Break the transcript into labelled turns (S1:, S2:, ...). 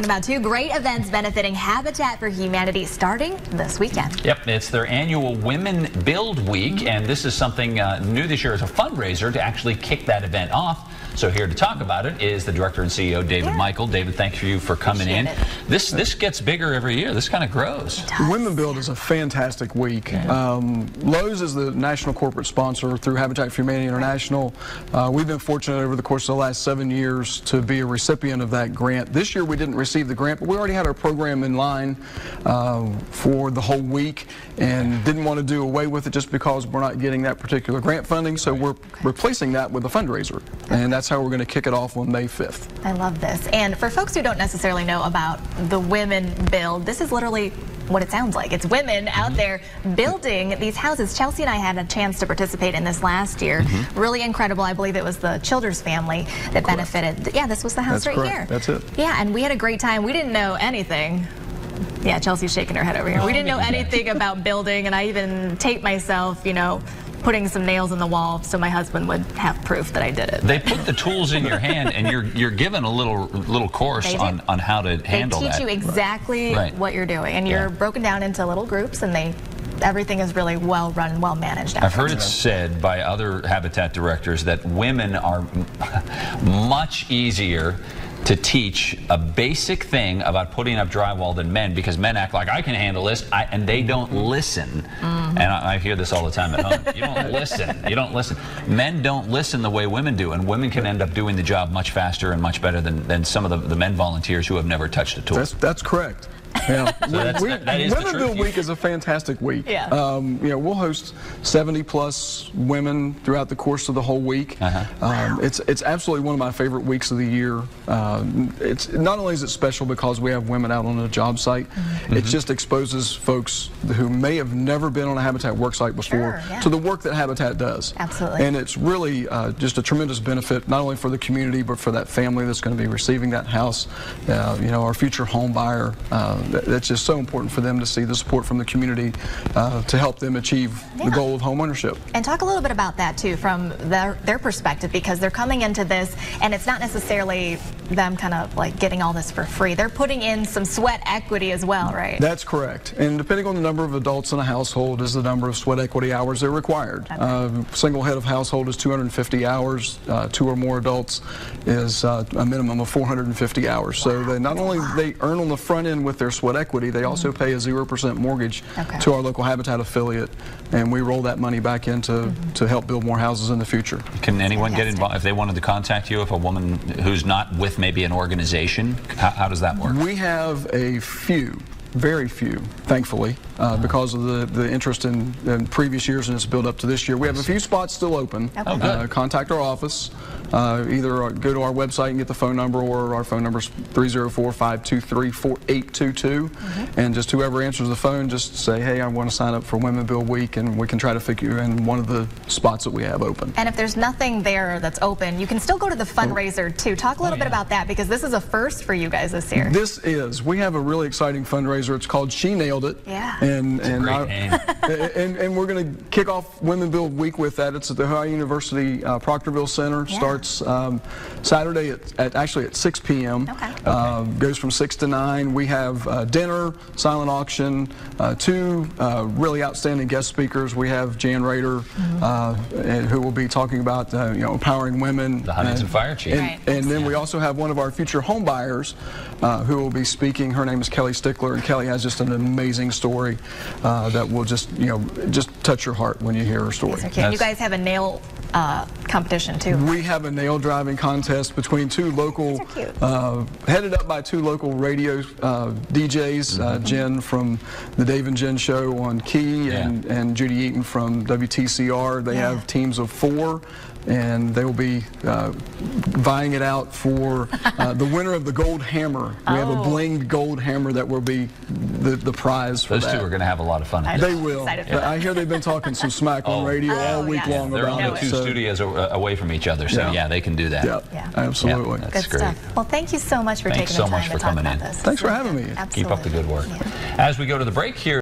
S1: talking about two great events benefiting Habitat for Humanity starting this weekend.
S2: Yep, it's their annual Women Build Week, and this is something new this year as a fundraiser to actually kick that event off. So here to talk about it is the director and CEO, David Michael. David, thank you for coming in. This gets bigger every year. This kind of grows.
S3: Women Build is a fantastic week. Lowe's is the national corporate sponsor through Habitat for Humanity International. We've been fortunate over the course of the last 7 years to be a recipient of that grant. This year we didn't receive the grant, but we already had our program in line for the whole week and didn't want to do away with it just because we're not getting that particular grant funding. So we're replacing that with a fundraiser, and that's how we're going to kick it off on May 5th.
S1: I love this. And for folks who don't necessarily know about the Women Build, this is literally what it sounds like. It's women out there building these houses. Chelsea and I had a chance to participate in this last year. Really incredible. I believe it was the Childers family that benefited. Yeah, this was the house here.
S3: That's it.
S1: Yeah, and we had a great time. We didn't know anything. Yeah, Chelsea's shaking her head over here. We didn't know anything about building, and I even taped myself, you know, putting some nails in the wall so my husband would have proof that I did it.
S2: They put the tools in your hand, and you're given a little course on how to handle that.
S1: They teach you exactly what you're doing, and you're broken down into little groups, and everything is really well run, well managed.
S2: I've heard it said by other Habitat directors that women are much easier to teach a basic thing about putting up drywall than men, because men act like I can handle this, and they don't listen. And I hear this all the time at home. You don't listen. You don't listen. Men don't listen the way women do, and women can end up doing the job much faster and much better than some of the men volunteers who have never touched a tool.
S3: That's correct. Yeah.
S2: Women
S3: Build Week is a fantastic week.
S1: Yeah.
S3: You know, we'll host 70+ women throughout the course of the whole week. It's absolutely one of my favorite weeks of the year. It's not only is it special because we have women out on a job site, it just exposes folks who may have never been on a Habitat work site before to the work that Habitat does.
S1: Absolutely.
S3: And it's really just a tremendous benefit, not only for the community, but for that family that's going to be receiving that house. You know, our future home buyer. That's just so important for them to see the support from the community to help them achieve the goal of home ownership.
S1: And talk a little bit about that too from their perspective, because they're coming into this and it's not necessarily them kind of like getting all this for free. They're putting in some sweat equity as well, right?
S3: That's correct. And depending on the number of adults in a household is the number of sweat equity hours they're required. Single head of household is 250 hours. 2 or more adults is a minimum of 450 hours. So they not only they earn on the front end with their sweat equity, they also pay a 0% mortgage to our local Habitat affiliate, and we roll that money back in to help build more houses in the future. Can anyone get involved if they wanted to contact you? If a woman who's not with maybe an organization, how does that work? We have a few. Very few, thankfully, because of the interest in previous years and its build up to this year. We have a few spots still open. Contact our office. Either go to our website and get the phone number, or our phone number is 304-523-4822. And just whoever answers the phone, just say, hey, I want to sign up for Women Build Week, and we can try to fit you in one of the spots that we have open.
S1: And if there's nothing there that's open, you can still go to the fundraiser too. Talk a little bit about that, because this is a first for you guys this year.
S3: This is. We have a really exciting fundraiser. It's called She Nailed It. And we're going to kick off Women Build Week with that. It's at the Ohio University Proctorville Center. Starts Saturday actually at 6 p.m. Goes from 6 to 9. We have dinner, silent auction, 2 really outstanding guest speakers. We have Jan Rader, who will be talking about you know, empowering women.
S2: The Huntington Fire Chief.
S3: And then we also have one of our future home buyers who will be speaking. Her name is Kelly Stickler, and Kelly has just an amazing story that will just touch your heart when you hear her story.
S1: You guys have a nail competition too.
S3: We have a nail driving contest between 2 local, headed up by 2 local radio DJs, Jen from the Dave and Jen show on Key, and Judy Eaton from WTCR. They have teams of 4, and they will be vying it out for the winner of the gold hammer. We have a blinged gold hammer that will be the prize for
S2: Those 2 are going to have a lot of fun.
S3: They will. I hear they've been talking some smack on radio all week long
S2: They're
S3: about it.
S2: They're only 2 studios away from each other, so yeah, they can do that.
S3: Absolutely.
S2: That's
S1: great. Stuff. Well, thank you so much for taking the time to talk about this.
S3: Thanks for having me.
S1: Absolutely.
S2: Keep up the good work. As we go to the break here.